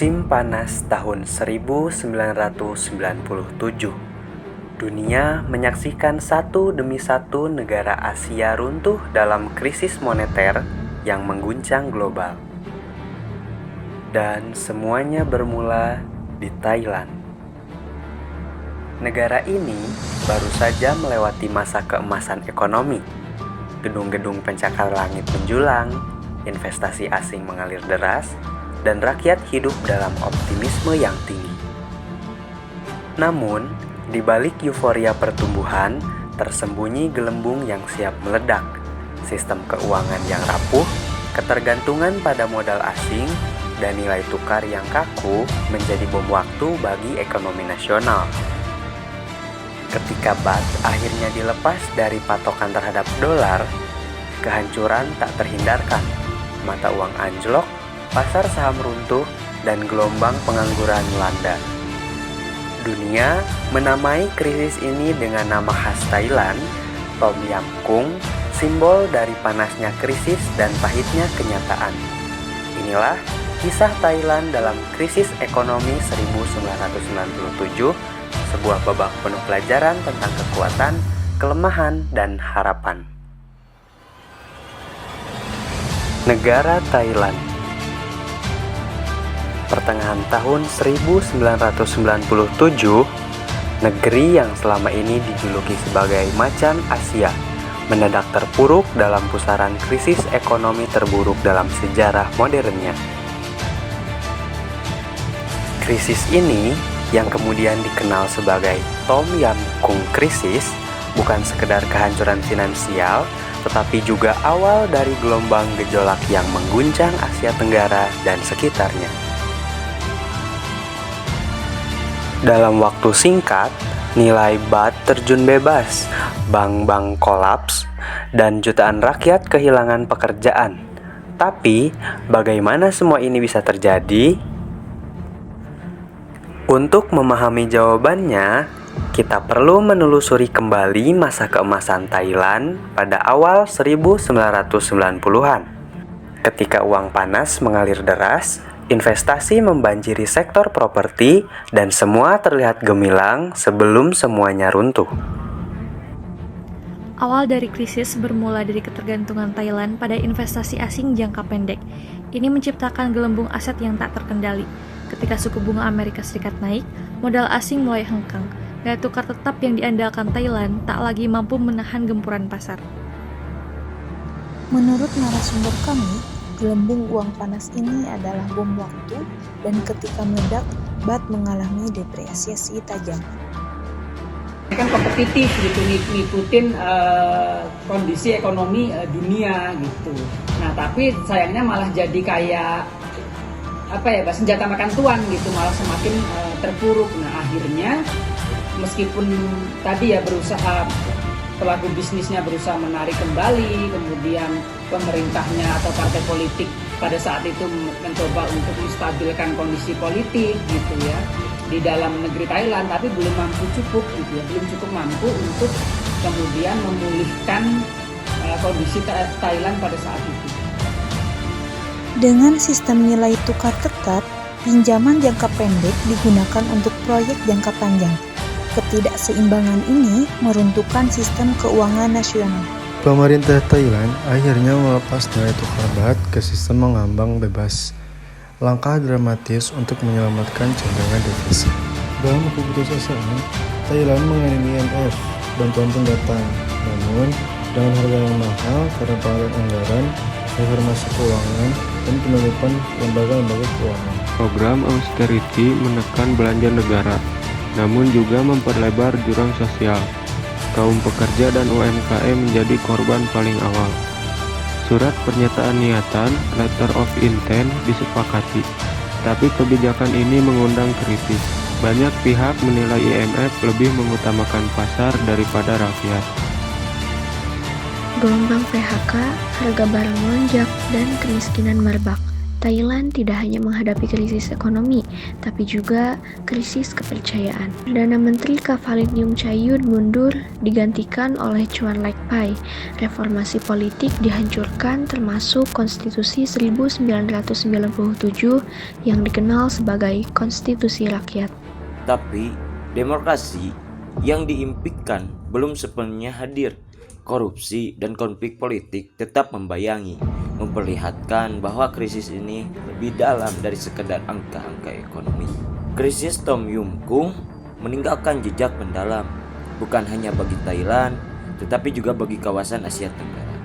Musim panas tahun 1997. Dunia menyaksikan satu demi satu negara Asia runtuh dalam krisis moneter yang mengguncang global. Dan semuanya bermula di Thailand. Negara ini baru saja melewati masa keemasan ekonomi. Gedung-gedung pencakar langit menjulang, investasi asing mengalir deras, dan rakyat hidup dalam optimisme yang tinggi. Namun, di balik euforia pertumbuhan, tersembunyi gelembung yang siap meledak, sistem keuangan yang rapuh, ketergantungan pada modal asing, dan nilai tukar yang kaku menjadi bom waktu bagi ekonomi nasional. Ketika baht akhirnya dilepas dari patokan terhadap dolar, kehancuran tak terhindarkan. Mata uang anjlok, pasar saham runtuh, dan gelombang pengangguran melanda. Dunia menamai krisis ini dengan nama khas Thailand, Tom Yam Goong, simbol dari panasnya krisis dan pahitnya kenyataan. Inilah kisah Thailand dalam krisis ekonomi 1997, sebuah babak penuh pelajaran tentang kekuatan, kelemahan, dan harapan. Negara Thailand. Pertengahan tahun 1997, negeri yang selama ini dijuluki sebagai macan Asia mendadak terpuruk dalam pusaran krisis ekonomi terburuk dalam sejarah modernnya. Krisis ini yang kemudian dikenal sebagai Tom Yam Goong krisis bukan sekedar kehancuran finansial, tetapi juga awal dari gelombang gejolak yang mengguncang Asia Tenggara dan sekitarnya. Dalam waktu singkat, nilai baht terjun bebas, bank-bank kolaps, dan jutaan rakyat kehilangan pekerjaan. Tapi, bagaimana semua ini bisa terjadi? Untuk memahami jawabannya, kita perlu menelusuri kembali masa keemasan Thailand pada awal 1990-an. Ketika uang panas mengalir deras, investasi membanjiri sektor properti, dan semua terlihat gemilang sebelum semuanya runtuh. Awal dari krisis bermula dari ketergantungan Thailand pada investasi asing jangka pendek. Ini menciptakan gelembung aset yang tak terkendali. Ketika suku bunga Amerika Serikat naik, modal asing mulai hengkang. Nilai tukar tetap yang diandalkan Thailand tak lagi mampu menahan gempuran pasar. Menurut narasumber kami, gelembung uang panas ini adalah bom waktu, dan ketika meledak, baht mengalami depresiasi tajam. Ini kan kompetitif gitu, ngikutin kondisi ekonomi dunia gitu. Nah tapi sayangnya malah jadi kayak senjata makan tuan gitu, malah semakin terpuruk. Nah akhirnya meskipun tadi berusaha, pelaku bisnisnya berusaha menarik kembali, kemudian pemerintahnya atau partai politik pada saat itu mencoba untuk menstabilkan kondisi politik gitu ya di dalam negeri Thailand, tapi belum cukup mampu untuk kemudian memulihkan kondisi Thailand pada saat itu. Dengan sistem nilai tukar tetap, pinjaman jangka pendek digunakan untuk proyek jangka panjang. Ketidakseimbangan ini meruntuhkan sistem keuangan nasional. Pemerintah Thailand akhirnya melepas nilai tukar baht ke sistem mengambang bebas. Langkah dramatis untuk menyelamatkan cadangan devisa. Dalam keputusasaan, Thailand mengirim IMF, bantuan pun datang. Namun, dengan harga yang mahal karena pengalihan anggaran, reformasi keuangan, dan penutupan lembaga-lembaga keuangan. Program austerity menekan belanja negara, namun juga memperlebar jurang sosial. Kaum pekerja dan UMKM menjadi korban paling awal. Surat pernyataan niatan, letter of intent, disepakati. Tapi kebijakan ini mengundang kritik. Banyak pihak menilai IMF lebih mengutamakan pasar daripada rakyat. Gelombang PHK, harga barang melonjak, dan kemiskinan merebak. Thailand tidak hanya menghadapi krisis ekonomi, tapi juga krisis kepercayaan. Perdana Menteri Kavalinum Chayut mundur digantikan oleh Chuan Lek Pai. Reformasi politik dihancurkan termasuk Konstitusi 1997 yang dikenal sebagai Konstitusi Rakyat. Tapi demokrasi yang diimpikan belum sepenuhnya hadir. Korupsi dan konflik politik tetap membayangi, memperlihatkan bahwa krisis ini lebih dalam dari sekedar angka-angka ekonomi. Krisis Tom Yum Kung meninggalkan jejak mendalam, bukan hanya bagi Thailand, tetapi juga bagi kawasan Asia Tenggara.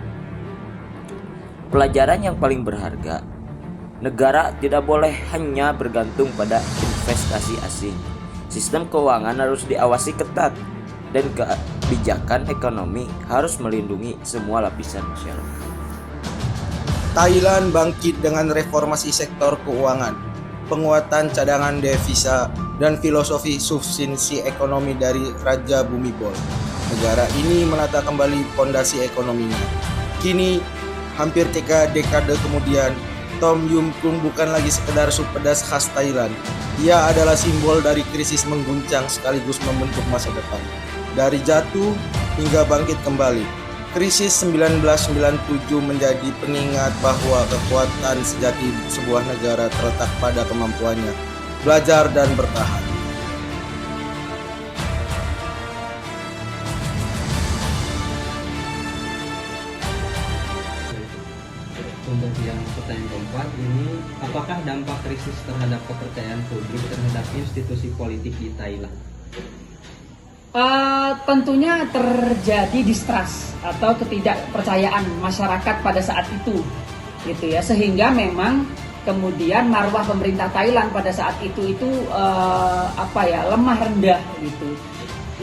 Pelajaran yang paling berharga, negara tidak boleh hanya bergantung pada investasi asing. Sistem keuangan harus diawasi ketat, dan kebijakan ekonomi harus melindungi semua lapisan masyarakat. Thailand bangkit dengan reformasi sektor keuangan, penguatan cadangan devisa, dan filosofi substansi ekonomi dari Raja Bhumibol. Negara ini menata kembali fondasi ekonominya. Kini, hampir 3 dekade kemudian, Tom Yum Kung bukan lagi sekedar sup pedas khas Thailand. Ia adalah simbol dari krisis mengguncang sekaligus membentuk masa depan. Dari jatuh hingga bangkit kembali, krisis 1997 menjadi pengingat bahwa kekuatan sejati sebuah negara terletak pada kemampuannya belajar dan bertahan. Untuk yang pertanyaan keempat ini, apakah dampak krisis terhadap kepercayaan publik terhadap institusi politik di Thailand? Tentunya terjadi distrust atau ketidakpercayaan masyarakat pada saat itu, gitu ya, sehingga memang kemudian marwah pemerintah Thailand pada saat itu lemah rendah gitu.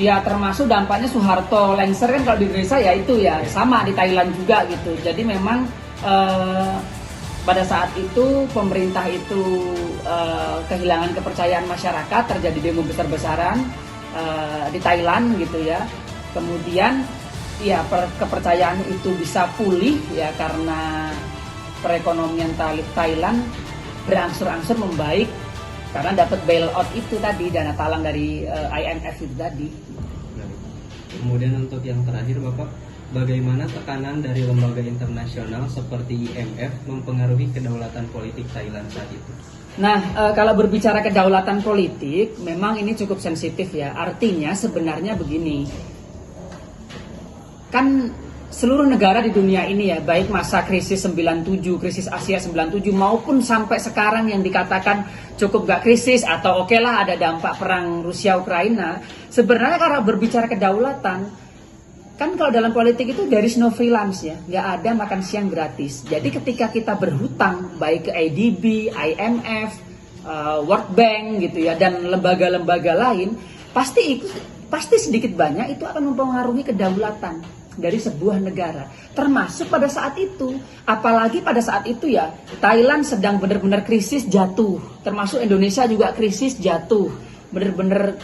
Ya termasuk dampaknya Suharto lengser kan kalau di Indonesia ya itu ya sama di Thailand juga gitu. Jadi memang pada saat itu pemerintah itu kehilangan kepercayaan masyarakat, terjadi demo besar-besaran di Thailand gitu ya. Kemudian ya kepercayaan itu bisa pulih ya karena perekonomian Thailand berangsur-angsur membaik karena dapat bailout itu tadi, dana talang dari IMF itu tadi. Kemudian untuk yang terakhir Bapak, bagaimana tekanan dari lembaga internasional seperti IMF mempengaruhi kedaulatan politik Thailand saat itu? Nah, kalau berbicara kedaulatan politik, memang ini cukup sensitif ya. Artinya sebenarnya begini, kan seluruh negara di dunia ini ya, baik masa krisis 97, krisis Asia 97, maupun sampai sekarang yang dikatakan cukup gak krisis atau oke lah ada dampak perang Rusia-Ukraina. Sebenarnya kalau berbicara kedaulatan, kan kalau dalam politik itu there is no freelance ya, nggak ada makan siang gratis. Jadi ketika kita berhutang baik ke ADB, IMF, World Bank gitu ya, dan lembaga-lembaga lain, pasti sedikit banyak itu akan mempengaruhi kedaulatan dari sebuah negara. Termasuk pada saat itu, apalagi pada saat itu ya Thailand sedang benar-benar krisis jatuh, termasuk Indonesia juga krisis jatuh, benar-benar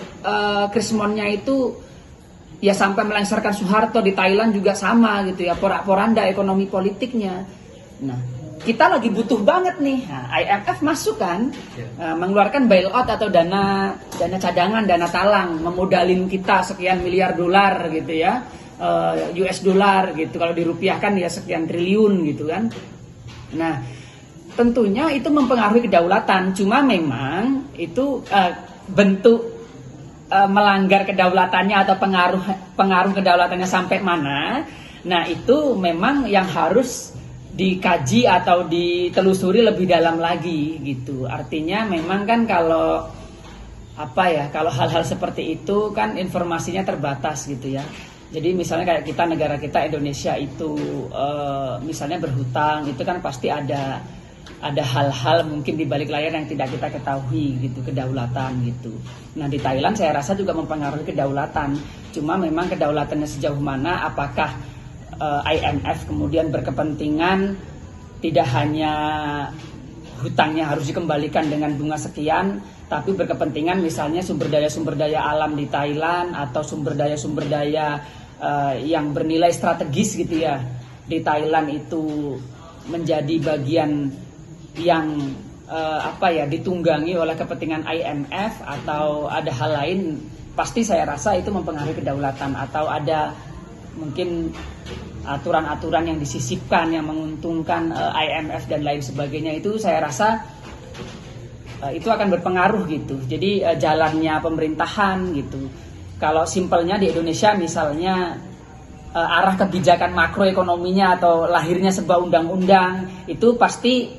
krismonnya itu ya sampai melengsarkan Suharto. Di Thailand juga sama gitu ya, porak-poranda ekonomi politiknya. Nah, kita lagi butuh banget nih. Nah, IMF masuk kan, mengeluarkan bailout atau dana cadangan, dana talang, memodalin kita sekian miliar dolar gitu ya, US dollar gitu. Kalau dirupiahkan ya sekian triliun gitu kan. Nah, tentunya itu mempengaruhi kedaulatan. Cuma memang itu bentuk melanggar kedaulatannya atau pengaruh kedaulatannya sampai mana. Nah, itu memang yang harus dikaji atau ditelusuri lebih dalam lagi gitu. Artinya memang kan kalau kalau hal-hal seperti itu kan informasinya terbatas gitu ya. Jadi misalnya kayak negara kita Indonesia itu misalnya berhutang, itu kan pasti ada hal-hal mungkin di balik layar yang tidak kita ketahui gitu, kedaulatan gitu. Nah, di Thailand saya rasa juga mempengaruhi kedaulatan. Cuma memang kedaulatannya sejauh mana, apakah IMF kemudian berkepentingan tidak hanya hutangnya harus dikembalikan dengan bunga sekian, tapi berkepentingan misalnya sumber daya alam di Thailand atau sumber daya yang bernilai strategis gitu ya di Thailand itu menjadi bagian yang ditunggangi oleh kepentingan IMF atau ada hal lain, pasti saya rasa itu mempengaruhi kedaulatan, atau ada mungkin aturan-aturan yang disisipkan yang menguntungkan IMF dan lain sebagainya. Itu saya rasa itu akan berpengaruh gitu. Jadi jalannya pemerintahan gitu. Kalau simpelnya di Indonesia misalnya arah kebijakan makroekonominya atau lahirnya sebuah undang-undang itu pasti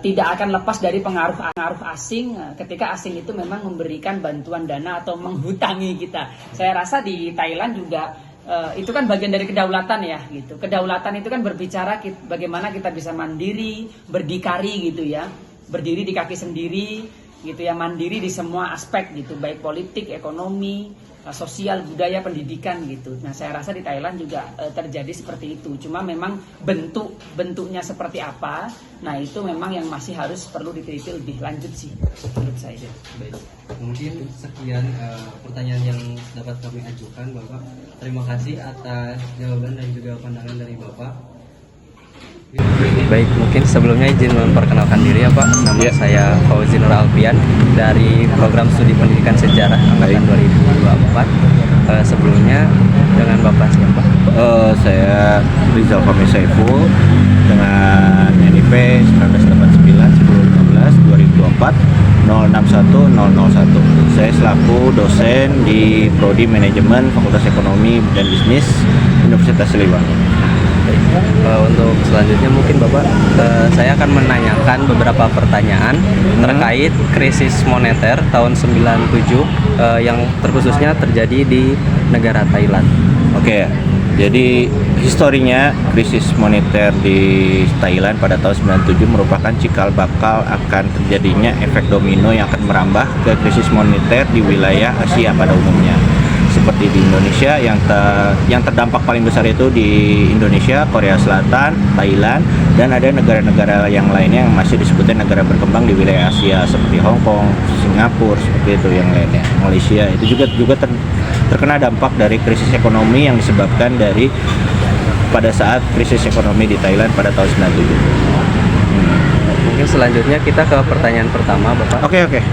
tidak akan lepas dari pengaruh asing ketika asing itu memang memberikan bantuan dana atau menghutangi kita. Saya rasa di Thailand juga itu kan bagian dari kedaulatan ya gitu. Kedaulatan itu kan berbicara bagaimana kita bisa mandiri, berdikari gitu ya, berdiri di kaki sendiri gitu ya, mandiri di semua aspek gitu, baik politik, ekonomi, sosial, budaya, pendidikan gitu. Nah, saya rasa di Thailand juga terjadi seperti itu. Cuma memang bentuknya seperti apa, nah itu memang yang masih harus perlu diteliti lebih lanjut sih menurut saya. Baik, mungkin sekian pertanyaan yang dapat kami ajukan Bapak. Terima kasih atas jawaban dan juga pandangan dari Bapak. Baik, mungkin sebelumnya izin memperkenalkan diri ya Pak. Nama saya Fauzi Nur Alfian dari program studi pendidikan sejarah angkatan 2024. Sebelumnya dengan Bapak siapa? Saya Rizal Fahmi Saiful dengan NIP 1989 1015 2024 061001. Saya selaku dosen di Prodi Manajemen Fakultas Ekonomi dan Bisnis Universitas Siliwangi. Untuk selanjutnya mungkin Bapak, saya akan menanyakan beberapa pertanyaan terkait krisis moneter tahun 97 yang terkhususnya terjadi di negara Thailand. Oke, jadi historinya krisis moneter di Thailand pada tahun 97 merupakan cikal bakal akan terjadinya efek domino yang akan merambah ke krisis moneter di wilayah Asia pada umumnya. Seperti di Indonesia yang terdampak paling besar itu di Indonesia, Korea Selatan, Thailand, dan ada negara-negara yang lainnya yang masih disebutnya negara berkembang di wilayah Asia seperti Hong Kong, Singapura, seperti itu yang lainnya. Malaysia itu juga terkena dampak dari krisis ekonomi yang disebabkan dari pada saat krisis ekonomi di Thailand pada tahun 97. Mungkin selanjutnya kita ke pertanyaan pertama Bapak. Oke.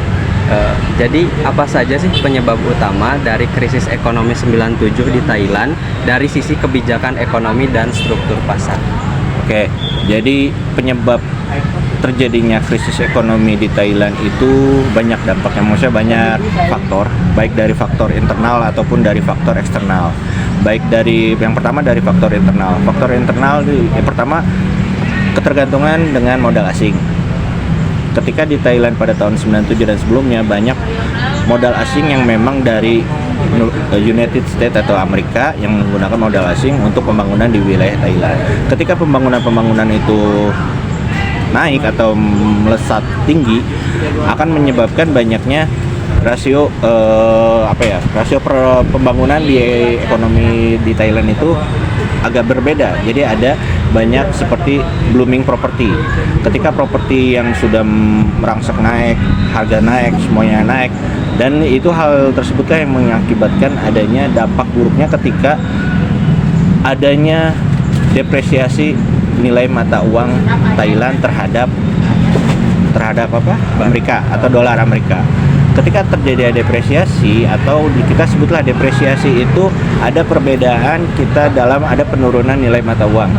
Jadi apa saja sih penyebab utama dari krisis ekonomi 97 di Thailand dari sisi kebijakan ekonomi dan struktur pasar? Oke, jadi penyebab terjadinya krisis ekonomi di Thailand itu banyak dampaknya, maksudnya banyak faktor, baik dari faktor internal ataupun dari faktor eksternal. Baik dari yang pertama dari faktor internal. Faktor internal yang pertama ketergantungan dengan modal asing. Ketika di Thailand pada tahun 97 dan sebelumnya banyak modal asing yang memang dari United States atau Amerika yang menggunakan modal asing untuk pembangunan di wilayah Thailand. Ketika pembangunan itu naik atau melesat tinggi akan menyebabkan banyaknya rasio pembangunan di ekonomi di Thailand itu agak berbeda. Jadi ada banyak seperti blooming property. Ketika properti yang sudah merangsek naik, harga naik, semuanya naik, dan itu hal tersebutlah yang mengakibatkan adanya dampak buruknya ketika adanya depresiasi nilai mata uang Thailand terhadap Amerika atau dolar Amerika. Ketika terjadi depresiasi atau kita sebutlah depresiasi itu ada perbedaan ada penurunan nilai mata uang.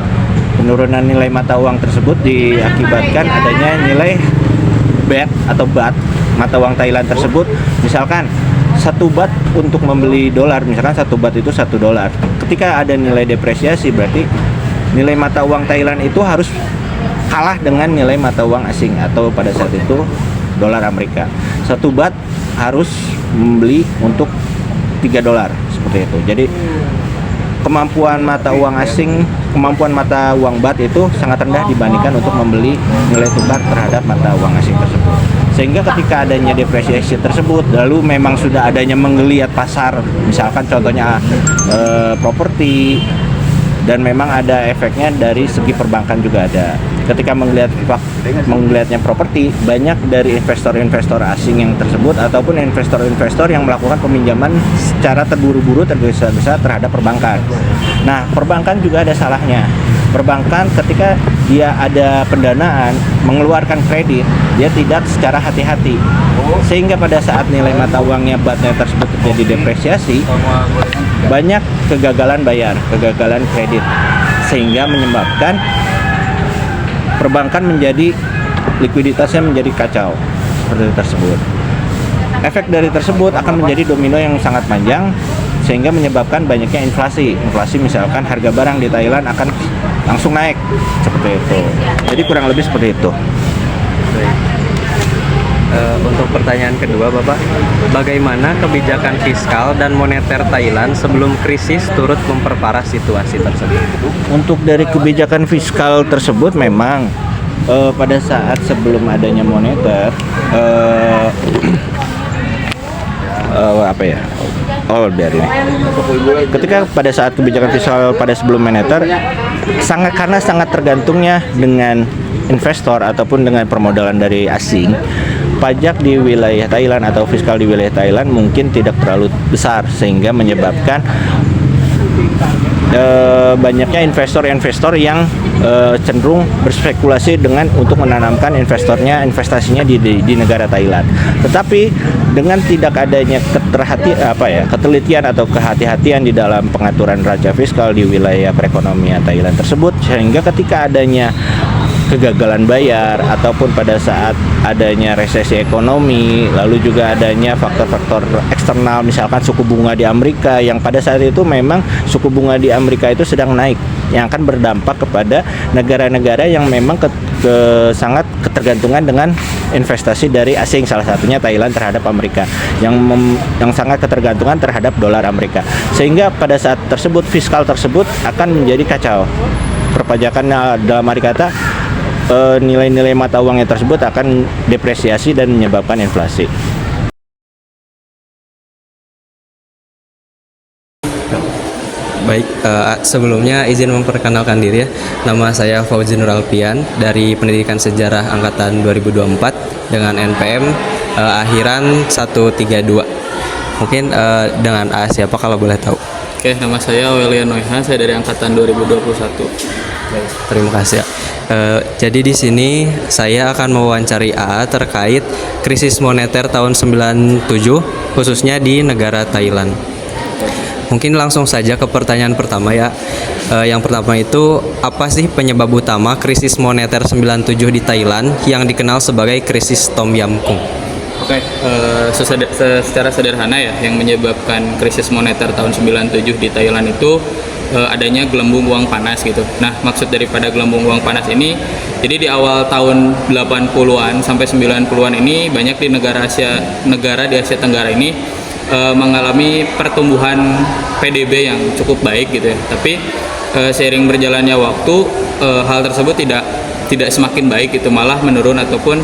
Penurunan nilai mata uang tersebut diakibatkan adanya nilai baht mata uang Thailand tersebut. Misalkan 1 baht untuk membeli dolar, misalkan 1 baht itu 1 dolar. Ketika ada nilai depresiasi berarti nilai mata uang Thailand itu harus kalah dengan nilai mata uang asing atau pada saat itu dolar Amerika. 1 baht harus membeli untuk 3 dolar seperti itu. Jadi kemampuan mata uang baht itu sangat rendah dibandingkan untuk membeli nilai tukar terhadap mata uang asing tersebut. Sehingga ketika adanya depresiasi tersebut, lalu memang sudah adanya menggeliat pasar, misalkan contohnya properti, dan memang ada efeknya dari segi perbankan juga ada. Ketika menggeliatnya properti, banyak dari investor-investor asing yang tersebut ataupun investor-investor yang melakukan peminjaman secara terburu-buru tergesa-gesa terhadap perbankan. Nah, perbankan juga ada salahnya. Perbankan ketika dia ada pendanaan mengeluarkan kredit, dia tidak secara hati-hati, sehingga pada saat nilai mata uangnya BAT-nya tersebut terjadi depresiasi, banyak kegagalan bayar, kegagalan kredit, sehingga menyebabkan perbankan menjadi likuiditasnya menjadi kacau seperti tersebut. Efek dari tersebut akan menjadi domino yang sangat panjang, sehingga menyebabkan banyaknya inflasi. Inflasi misalkan harga barang di Thailand akan langsung naik seperti itu. Jadi kurang lebih seperti itu. Untuk pertanyaan kedua, Bapak, bagaimana kebijakan fiskal dan moneter Thailand sebelum krisis turut memperparah situasi tersebut? Untuk dari kebijakan fiskal tersebut memang pada saat sebelum adanya moneter ketika pada saat kebijakan fiskal pada sebelum moneter karena sangat tergantungnya dengan investor ataupun dengan permodalan dari asing, pajak di wilayah Thailand atau fiskal di wilayah Thailand mungkin tidak terlalu besar, sehingga menyebabkan banyaknya investor-investor yang cenderung berspekulasi dengan untuk menanamkan investasinya di negara Thailand. Tetapi dengan tidak adanya ketelitian atau kehati-hatian di dalam pengaturan raca fiskal di wilayah perekonomian Thailand tersebut, sehingga ketika adanya kegagalan bayar ataupun pada saat adanya resesi ekonomi, lalu juga adanya faktor-faktor eksternal, misalkan suku bunga di Amerika yang pada saat itu memang suku bunga di Amerika itu sedang naik, yang akan berdampak kepada negara-negara yang memang sangat ketergantungan dengan investasi dari asing, salah satunya Thailand terhadap Amerika, yang sangat ketergantungan terhadap dolar Amerika, sehingga pada saat tersebut fiskal tersebut akan menjadi kacau. Perpajakan dalam arti kata nilai-nilai mata uangnya tersebut akan depresiasi dan menyebabkan inflasi. Baik, sebelumnya izin memperkenalkan diri ya. Nama saya Fauzi Nur Alfian dari Pendidikan Sejarah Angkatan 2024 dengan NPM akhiran 132. Mungkin dengan A siapa kalau boleh tahu? Oke, nama saya Aurelian Noiha, saya dari Angkatan 2021. Terima kasih ya. Jadi di sini saya akan mewawancari AA terkait krisis moneter tahun 97 khususnya di negara Thailand. Mungkin langsung saja ke pertanyaan pertama ya. Yang pertama itu, apa sih penyebab utama krisis moneter 97 di Thailand yang dikenal sebagai krisis Tom Yam Goong? Oke, secara sederhana ya, yang menyebabkan krisis moneter tahun 97 di Thailand itu adanya gelembung uang panas gitu. Nah, maksud daripada gelembung uang panas ini, jadi di awal tahun 80-an sampai 90-an ini banyak di negara di Asia Tenggara ini mengalami pertumbuhan PDB yang cukup baik gitu ya. Tapi seiring berjalannya waktu, hal tersebut tidak semakin baik gitu, malah menurun ataupun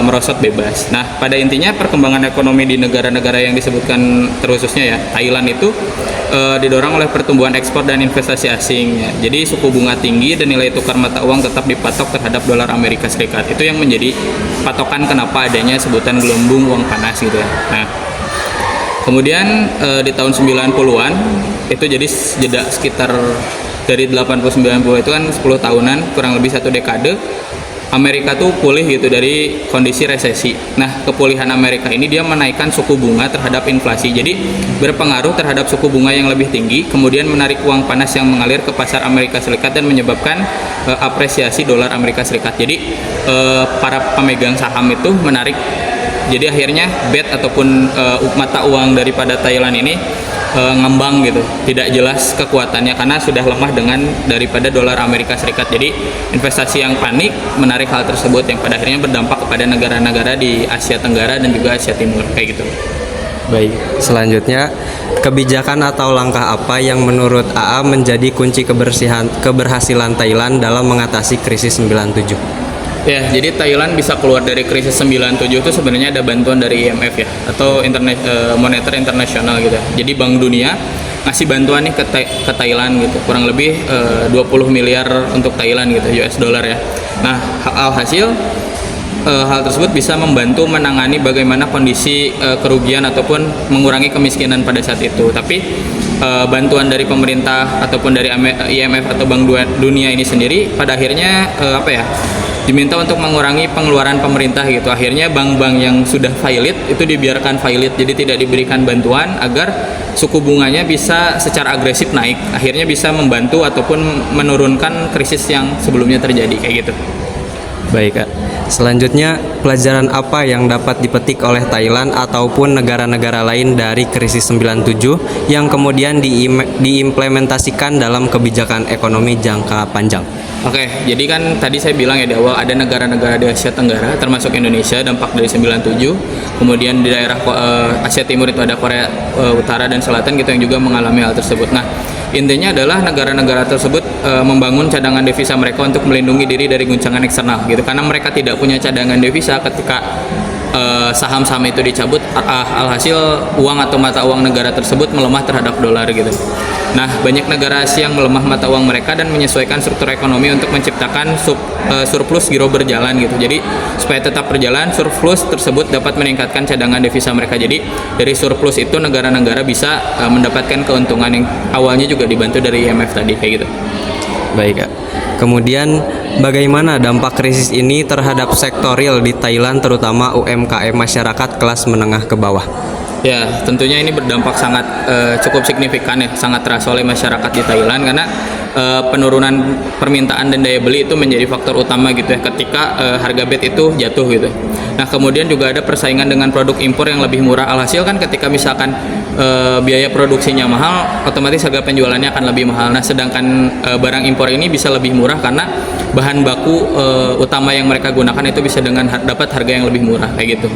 merosot bebas. Nah, pada intinya perkembangan ekonomi di negara-negara yang disebutkan terkhususnya ya Thailand itu didorong oleh pertumbuhan ekspor dan investasi asing ya. Jadi suku bunga tinggi dan nilai tukar mata uang tetap dipatok terhadap dolar Amerika Serikat. Itu yang menjadi patokan kenapa adanya sebutan gelembung uang panas gitu ya. Nah, kemudian di tahun 90-an itu jadi jeda sekitar dari 80-90 itu kan 10 tahunan, kurang lebih 1 dekade. Amerika tuh pulih gitu dari kondisi resesi. Nah, kepulihan Amerika ini dia menaikkan suku bunga terhadap inflasi. Jadi berpengaruh terhadap suku bunga yang lebih tinggi, kemudian menarik uang panas yang mengalir ke pasar Amerika Serikat dan menyebabkan apresiasi dolar Amerika Serikat. Jadi para pemegang saham itu menarik. Jadi akhirnya BAT ataupun mata uang daripada Thailand ini ngembang gitu, tidak jelas kekuatannya karena sudah lemah daripada dolar Amerika Serikat. Jadi investasi yang panik menarik hal tersebut yang pada akhirnya berdampak kepada negara-negara di Asia Tenggara dan juga Asia Timur kayak gitu. Baik, selanjutnya kebijakan atau langkah apa yang menurut AA menjadi kunci keberhasilan Thailand dalam mengatasi krisis 97? Ya, jadi Thailand bisa keluar dari krisis 97 itu sebenarnya ada bantuan dari IMF ya, atau Moneter Internasional gitu. Jadi Bank Dunia ngasih bantuan nih ke Thailand gitu, kurang lebih 20 miliar untuk Thailand gitu, US dollar ya. Nah, alhasil hal tersebut bisa membantu menangani bagaimana kondisi kerugian ataupun mengurangi kemiskinan pada saat itu. Tapi bantuan dari pemerintah ataupun dari IMF atau Bank Dunia ini sendiri pada akhirnya diminta untuk mengurangi pengeluaran pemerintah gitu. Akhirnya bank-bank yang sudah valid itu dibiarkan valid, jadi tidak diberikan bantuan agar suku bunganya bisa secara agresif naik. Akhirnya bisa membantu ataupun menurunkan krisis yang sebelumnya terjadi kayak gitu. Baik, Kak. Selanjutnya, pelajaran apa yang dapat dipetik oleh Thailand ataupun negara-negara lain dari krisis 97 yang kemudian diimplementasikan dalam kebijakan ekonomi jangka panjang? Oke, jadi kan tadi saya bilang ya di awal ada negara-negara di Asia Tenggara termasuk Indonesia dampak dari 97. Kemudian di daerah Asia Timur itu ada Korea Utara dan Selatan gitu yang juga mengalami hal tersebut. Nah, intinya adalah negara-negara tersebut membangun cadangan devisa mereka untuk melindungi diri dari guncangan eksternal gitu. Karena mereka tidak punya cadangan devisa ketika saham-saham itu dicabut, alhasil uang atau mata uang negara tersebut melemah terhadap dolar gitu. Nah, banyak negara Asia yang melemah mata uang mereka dan menyesuaikan struktur ekonomi untuk menciptakan surplus giro berjalan gitu. Jadi supaya tetap berjalan, surplus tersebut dapat meningkatkan cadangan devisa mereka. Jadi dari surplus itu negara-negara bisa mendapatkan keuntungan yang awalnya juga dibantu dari IMF tadi kayak gitu. Baik, Kak. Kemudian bagaimana dampak krisis ini terhadap sektor real di Thailand, terutama UMKM masyarakat kelas menengah ke bawah? Ya, tentunya ini berdampak sangat cukup signifikan ya, sangat terasa oleh masyarakat di Thailand karena penurunan permintaan dan daya beli itu menjadi faktor utama gitu ya ketika harga BET itu jatuh gitu. Nah, kemudian juga ada persaingan dengan produk impor yang lebih murah. Alhasil kan ketika misalkan biaya produksinya mahal, otomatis harga penjualannya akan lebih mahal. Nah, sedangkan barang impor ini bisa lebih murah karena bahan baku utama yang mereka gunakan itu bisa dengan dapat harga yang lebih murah kayak gitu.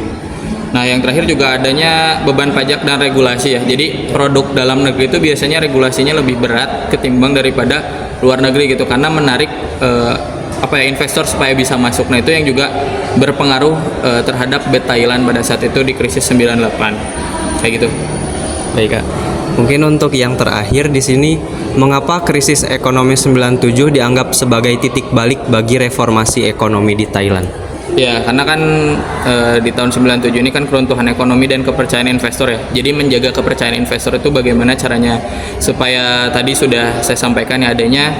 Nah, yang terakhir juga adanya beban pajak dan regulasi ya. Jadi produk dalam negeri itu biasanya regulasinya lebih berat ketimbang daripada luar negeri gitu karena menarik investor supaya bisa masuk. Nah, itu yang juga berpengaruh terhadap BET Thailand pada saat itu di krisis 98. Kayak gitu. Baik, Kak. Mungkin untuk yang terakhir di sini, mengapa krisis ekonomi 97 dianggap sebagai titik balik bagi reformasi ekonomi di Thailand? Ya, karena kan di tahun 97 ini kan keruntuhan ekonomi dan kepercayaan investor ya. Jadi menjaga kepercayaan investor itu bagaimana caranya supaya tadi sudah saya sampaikan ya adanya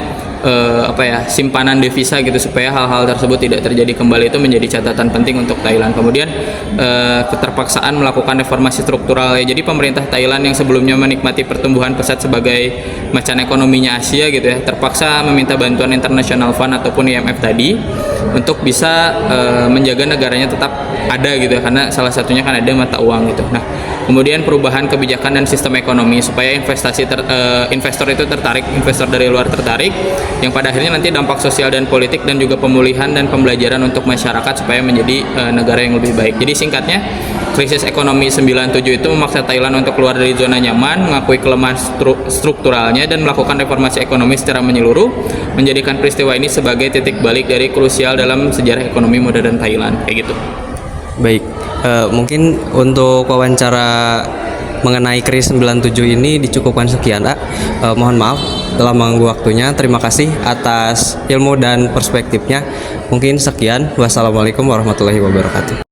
simpanan devisa gitu supaya hal-hal tersebut tidak terjadi kembali itu menjadi catatan penting untuk Thailand. Kemudian keterpaksaan melakukan reformasi struktural ya. Jadi pemerintah Thailand yang sebelumnya menikmati pertumbuhan pesat sebagai macan ekonominya Asia gitu ya, terpaksa meminta bantuan International Fund ataupun IMF tadi untuk bisa menjaga negaranya tetap ada gitu ya, karena salah satunya kan ada mata uang gitu. Nah, kemudian perubahan kebijakan dan sistem ekonomi supaya investor itu tertarik, investor dari luar tertarik, yang pada akhirnya nanti dampak sosial dan politik dan juga pemulihan dan pembelajaran untuk masyarakat supaya menjadi negara yang lebih baik. Jadi singkatnya, krisis ekonomi 97 itu memaksa Thailand untuk keluar dari zona nyaman, mengakui kelemahan strukturalnya dan melakukan reformasi ekonomi secara menyeluruh, menjadikan peristiwa ini sebagai titik balik dari krusial dalam sejarah ekonomi modern Thailand kayak gitu. Baik, mungkin untuk wawancara mengenai krisis 97 ini dicukupkan sekian, Kak. Mohon maaf telah mengganggu waktunya. Terima kasih atas ilmu dan perspektifnya. Mungkin sekian. Wassalamualaikum warahmatullahi wabarakatuh.